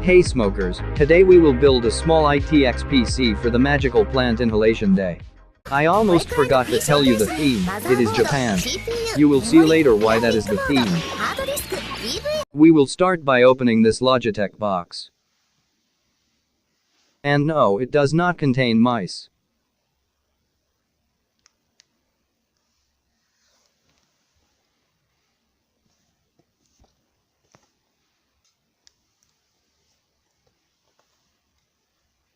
Hey smokers, today we will build a small ITX PC for the magical plant inhalation day. I almost forgot to tell you the theme, it is Japan. You will see later why that is the theme. We will start by opening this Logitech box. And no, it does not contain mice.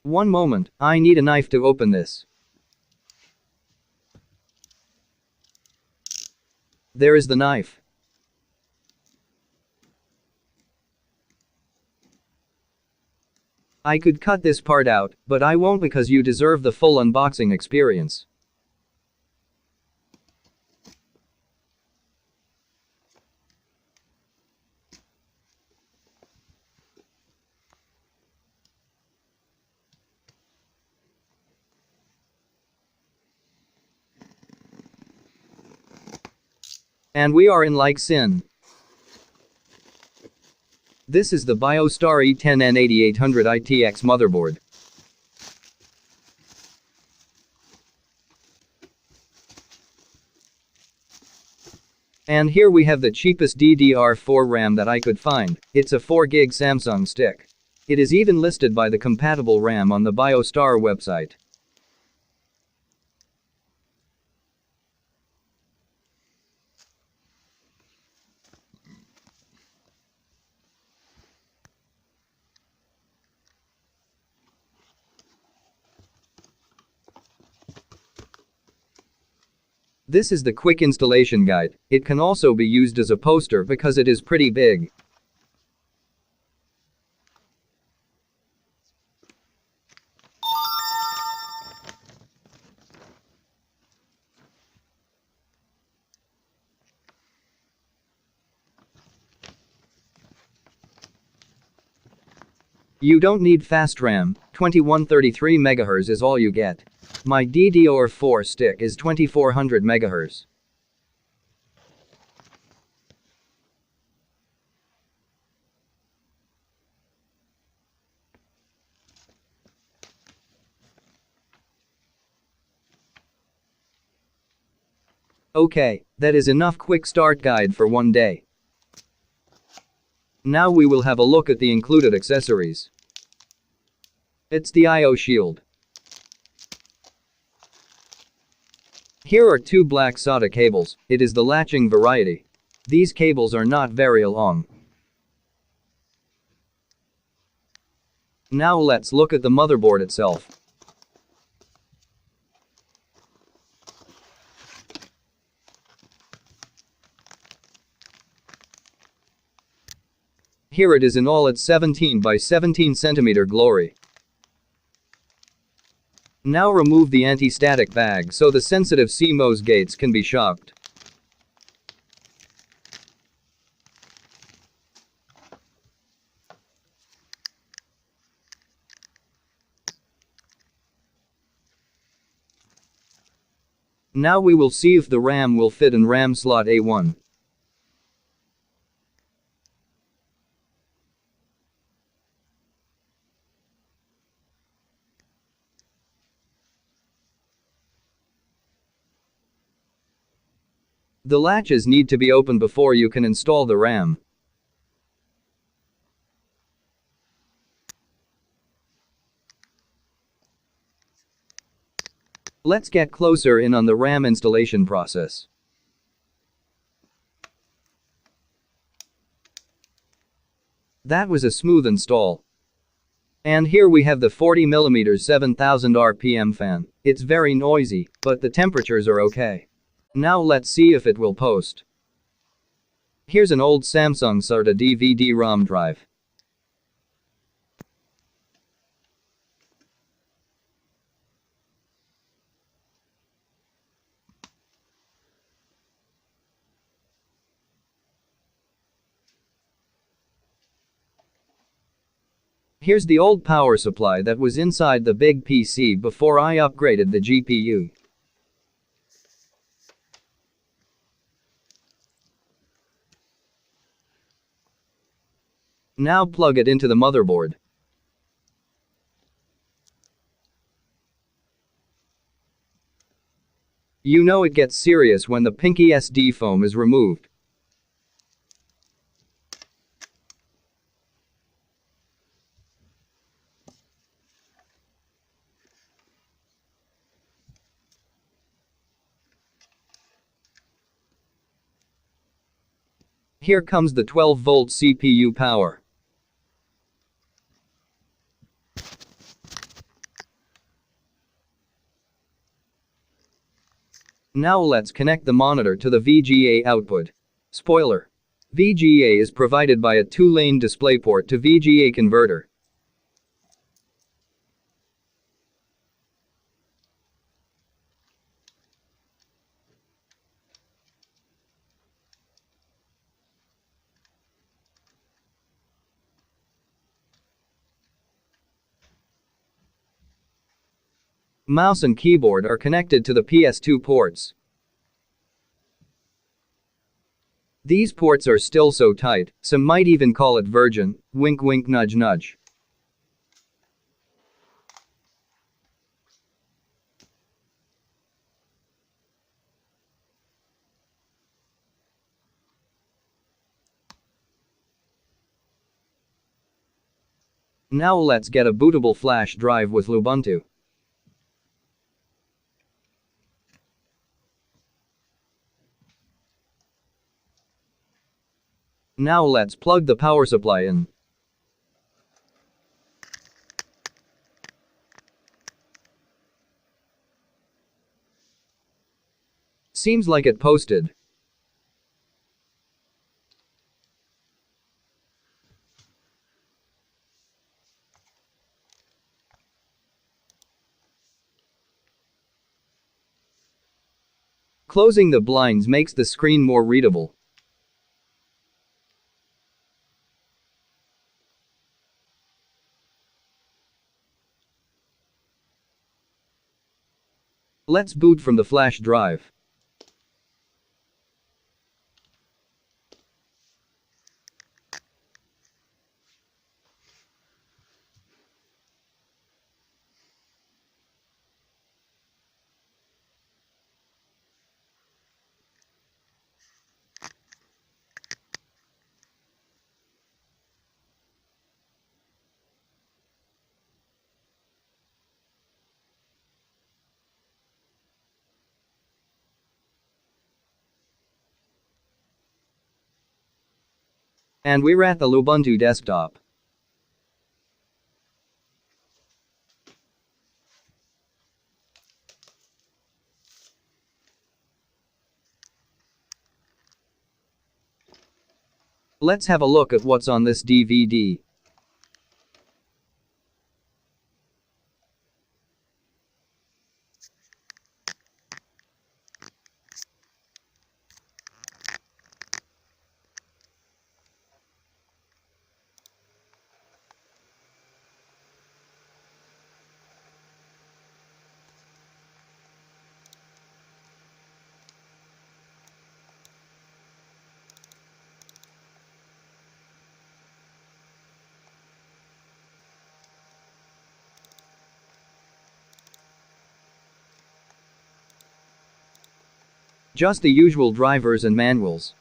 One moment, I need a knife to open this. There is the knife. I could cut this part out, but I won't because you deserve the full unboxing experience. And we are in like sin. This is the Biostar E10N8800 ITX motherboard. And here we have the cheapest DDR4 RAM that I could find. It's a 4GB Samsung stick. It is even listed by the compatible RAM on the Biostar website. This is the quick installation guide. It can also be used as a poster because it is pretty big. You don't need fast RAM, 2133 MHz is all you get. My DDR4 stick is 2400 MHz. Okay, that is enough quick start guide for one day. Now we will have a look at the included accessories. It's the I/O shield. Here are two black SATA cables. It is the latching variety. These cables are not very long. Now let's look at the motherboard itself. Here it is in all its 17 by 17 centimeter glory. Now remove the anti-static bag so the sensitive CMOS gates can be shocked. Now we will see if the RAM will fit in RAM slot A1. The latches need to be opened before you can install the RAM. Let's get closer in on the RAM installation process. That was a smooth install. And here we have the 40mm 7000 RPM fan. It's very noisy, but the temperatures are okay. Now let's see if it will post. Here's an old Samsung SATA DVD-ROM drive. Here's the old power supply that was inside the big PC before I upgraded the GPU. Now plug it into the motherboard. You know it gets serious when the pinky SD foam is removed. Here comes the 12-volt CPU power. Now let's connect the monitor to the VGA output. Spoiler: VGA is provided by a 2-lane DisplayPort to VGA converter. Mouse and keyboard are connected to the PS2 ports. These ports are still so tight, some might even call it virgin, wink wink nudge nudge. Now let's get a bootable flash drive with Ubuntu. Now let's plug the power supply in. Seems like it posted. Closing the blinds makes the screen more readable. Let's boot from the flash drive. And we're at the Ubuntu desktop. Let's have a look at what's on this DVD. Just the usual drivers and manuals.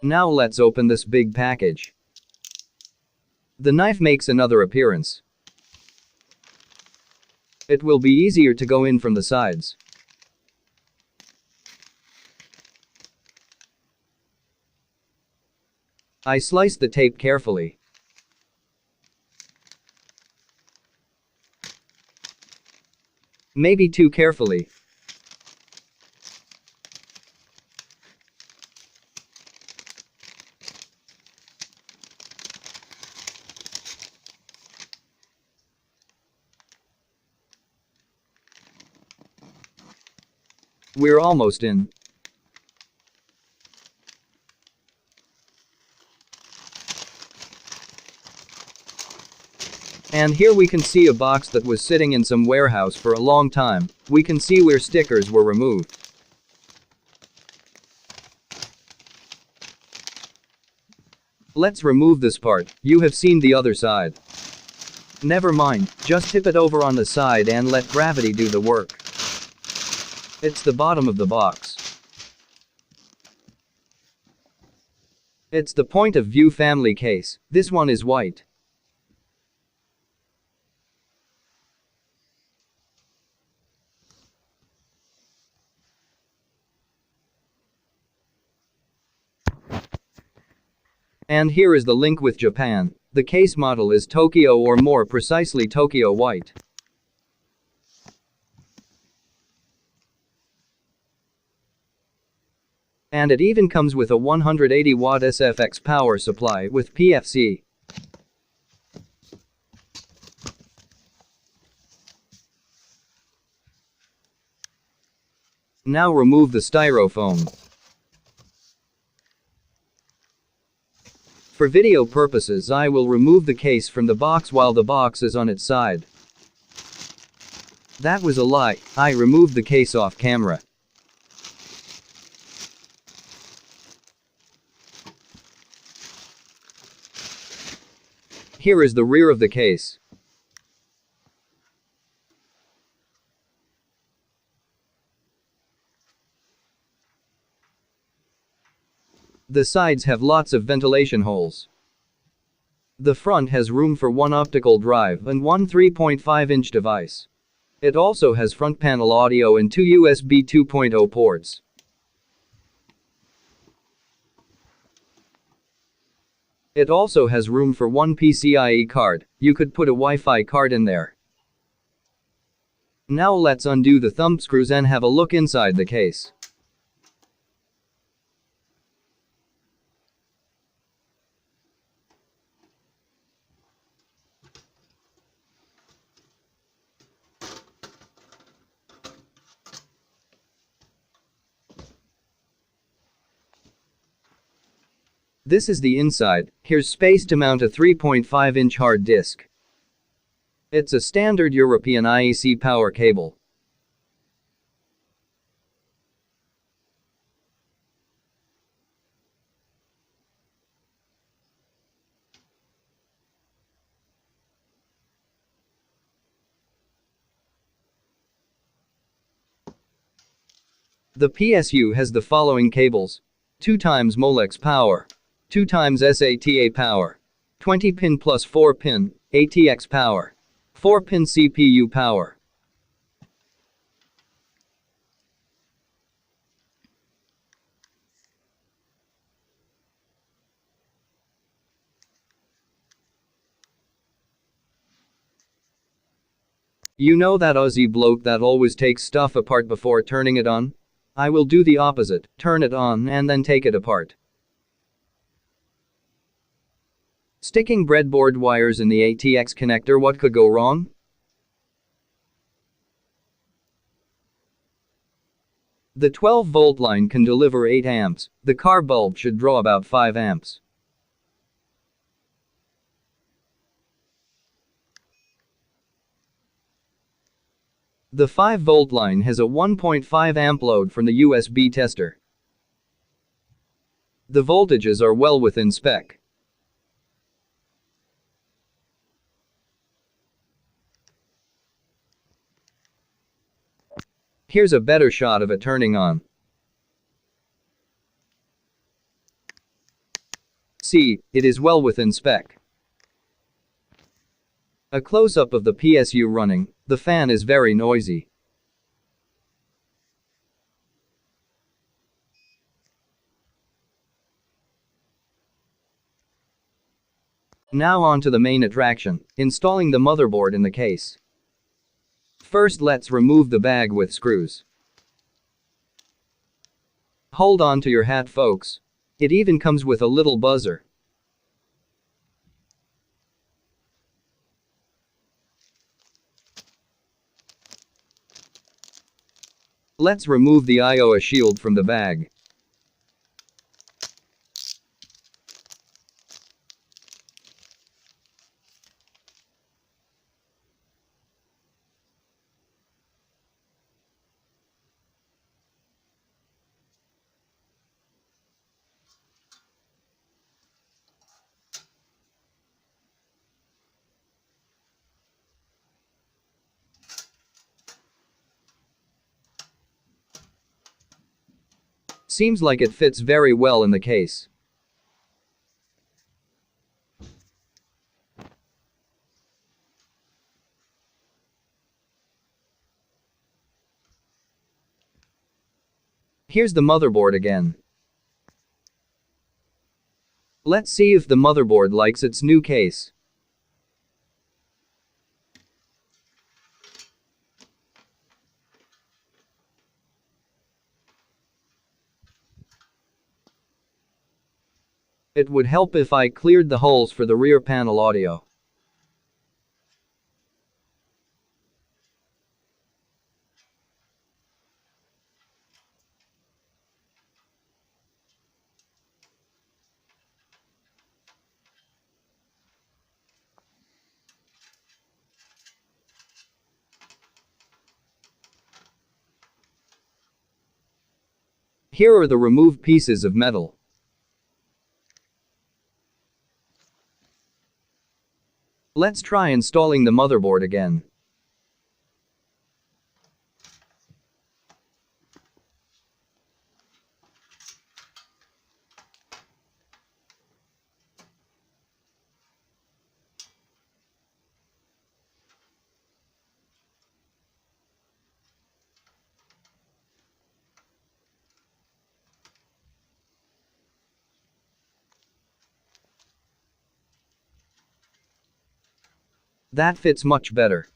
Now let's open this big package. The knife makes another appearance. It will be easier to go in from the sides. I sliced the tape carefully. Maybe too carefully. We're almost in. And here we can see a box that was sitting in some warehouse for a long time. We can see where stickers were removed. Let's remove this part. You have seen the other side. Never mind, just tip it over on the side and let gravity do the work. It's the bottom of the box. It's the point of view family case. This one is white. And here is the link with Japan. The case model is Tokyo, or more precisely Tokyo White. And it even comes with a 180 watt SFX power supply with PFC. Now remove the styrofoam. For video purposes, I will remove the case from the box while the box is on its side. That was a lie. I removed the case off camera. Here is the rear of the case. The sides have lots of ventilation holes. The front has room for one optical drive and one 3.5-inch device. It also has front panel audio and two USB 2.0 ports. It also has room for one PCIe card. You could put a Wi-Fi card in there. Now let's undo the thumb screws and have a look inside the case. This is the inside. Here's space to mount a 3.5-inch hard disk. It's a standard European IEC power cable. The PSU has the following cables: 2 times Molex power, 2 times SATA power, 20-pin plus 4-pin, ATX power, 4-pin CPU power. You know that Aussie bloke that always takes stuff apart before turning it on? I will do the opposite, turn it on and then take it apart. Sticking breadboard wires in the ATX connector, what could go wrong? The 12-volt line can deliver 8 amps, the car bulb should draw about 5 amps. The 5-volt line has a 1.5 amp load from the USB tester. The voltages are well within spec. Here's a better shot of it turning on. See, it is well within spec. A close-up of the PSU running. The fan is very noisy. Now on to the main attraction, installing the motherboard in the case. First, let's remove the bag with screws. Hold on to your hat, folks. It even comes with a little buzzer. Let's remove the I/O shield from the bag. Seems like it fits very well in the case. Here's the motherboard again. Let's see if the motherboard likes its new case. It would help if I cleared the holes for the rear panel audio. Here are the removed pieces of metal. Let's try installing the motherboard again. That fits much better.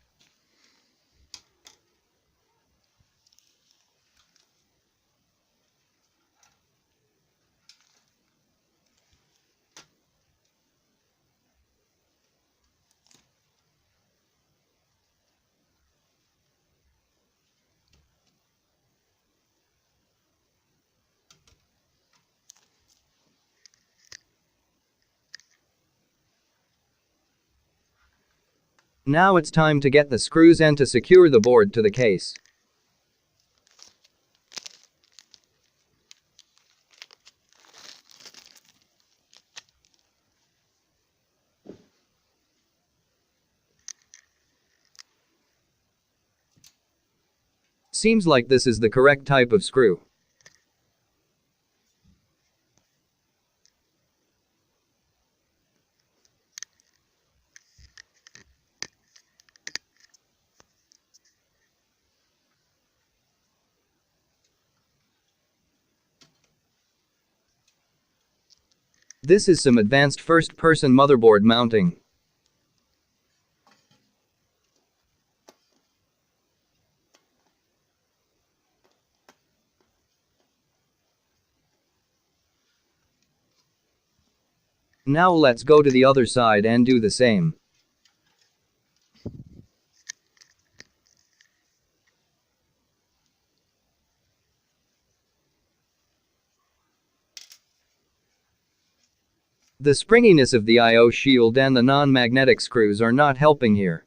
Now it's time to get the screws and to secure the board to the case. Seems like this is the correct type of screw. This is some advanced first-person motherboard mounting. Now let's go to the other side and do the same. The springiness of the I/O shield and the non-magnetic screws are not helping here.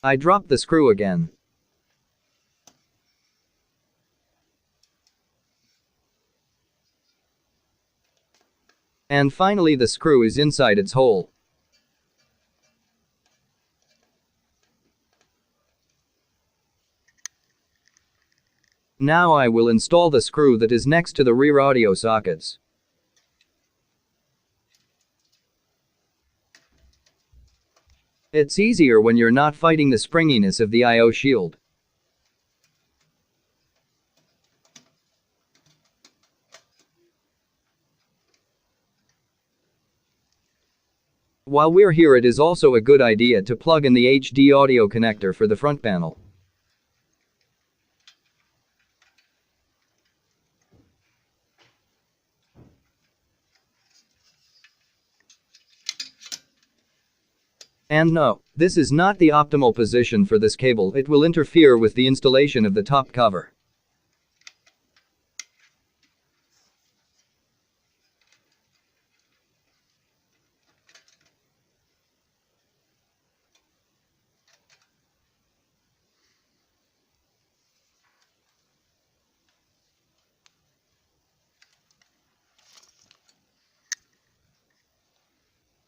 I dropped the screw again. And finally the screw is inside its hole. Now I will install the screw that is next to the rear audio sockets. It's easier when you're not fighting the springiness of the I/O shield. While we're here, it is also a good idea to plug in the HD audio connector for the front panel. And no, this is not the optimal position for this cable. It will interfere with the installation of the top cover.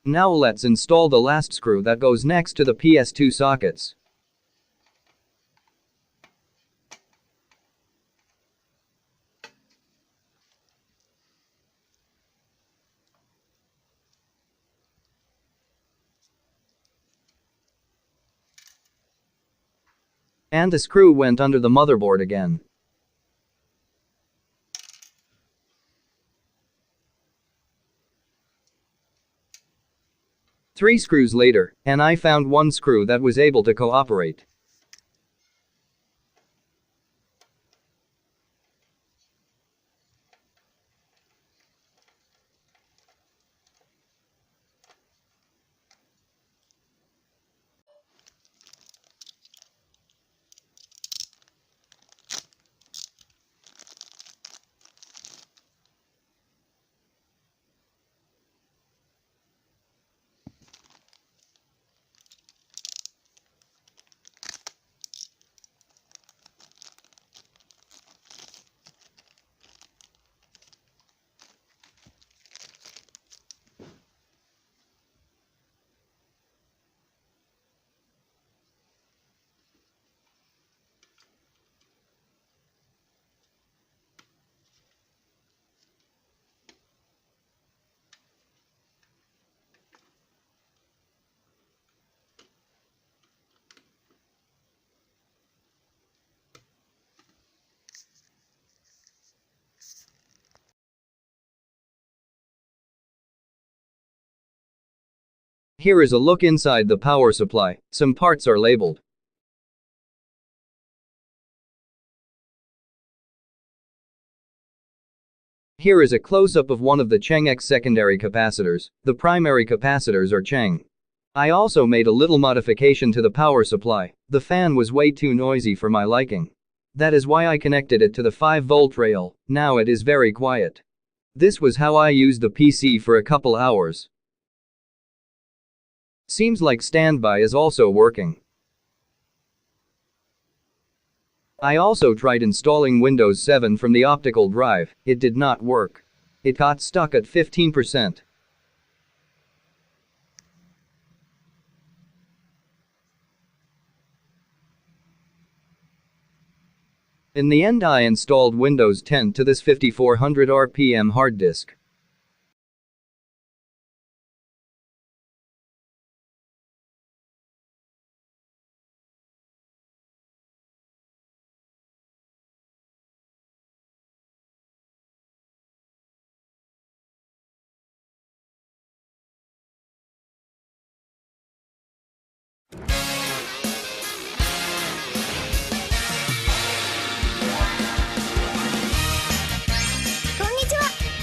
Now let's install the last screw that goes next to the PS2 sockets. And the screw went under the motherboard again. Three screws later, and I found one screw that was able to cooperate. Here is a look inside the power supply. Some parts are labeled. Here is a close-up of one of the Chang'e secondary capacitors. The primary capacitors are Chang'e. I also made a little modification to the power supply. The fan was way too noisy for my liking. That is why I connected it to the 5-volt rail. Now it is very quiet. This was how I used the PC for a couple hours. Seems like standby is also working. I also tried installing Windows 7 from the optical drive. It did not work. It got stuck at 15%. In the end, I installed Windows 10 to this 5400 RPM hard disk.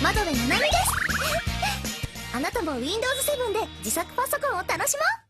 MOBO のななみです。あなたも Windows 7で自作パソコンを楽しもう。